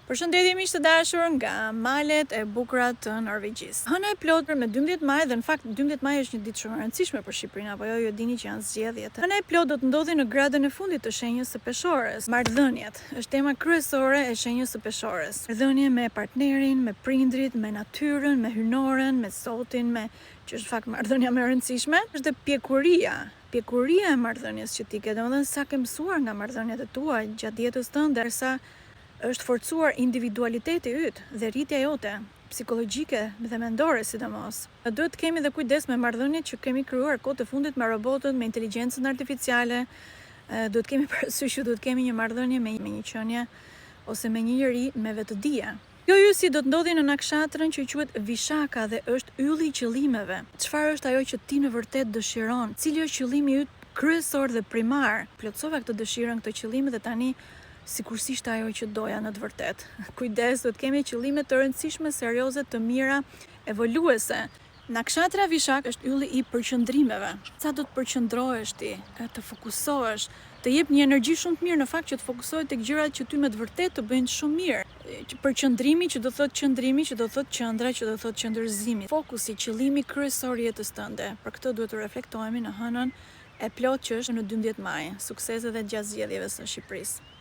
Përshëndetje miq të dashur nga malet e bukura të Norvegjisë. Hëna e plotë me 12 maj dhe në fakt 12 maj është një ditë shumë e rëndësishme për Shqipërinë, apo jo dini që janë zgjedhjet. Hëna e plotë do të ndodhi në gradën e fundit të shenjës së peshores. Marrëdhëniet është tema kryesore e shenjës së peshores. Marrëdhënie me partnerin, me prindrit, me natyrën, me hynoren, me Zotin, që është fakt marrëdhënia më e rëndësishme, është dhe pjekuria e marrëdhënies që ti ke, domethënë sa ke mësuar nga marrëdhëniet e tua gjatë jetës tënde, derisa është forcuar individualiteti yt dhe rritja jote psikologjike dhe mendore sidomos. Duhet të kemi dhe kujdes me marrëdhëniet që kemi krijuar kohët e fundit me robotët, me inteligjencën artificiale. Duhet kemi parasysh që duhet kemi një marrëdhënie me një qenie ose me një njeri me vetëdije. Kjo ysi do të ndodhi në nakshatrën që quhet Vishaka dhe është ylli i qëllimeve. Çfarë është ajo që ti në vërtet dëshiron? Cili është qëllimi yt kryesor dhe primar? Plotsova këtë dëshirën, këtë qëllim dhe tani sikursi ishte ajo që doja në të vërtet. Kujdes, do të kemi qëllime të rëndësishme, serioze, të mira, evoluese. Nakshatra Vishak është ylli i përqendrimeve. Sa do të përqendrohesh ti, të fokusohesh, të jep një energji shumë të mirë në fakt që të fokusohet tek gjërat që ty me të vërtet të bëjnë shumë mirë. Përqendrimi që do thotë qëndrimi, që do thotë qendra, që do thotë qëndërzimi. Fokusi, qëllimi kryesor i jetës tënde. Për këtë duhet të reflektohemi në hënën e plotë që është në 12 maj. Suksese dhe gjatë zgjedhjeve së Shqipërisë.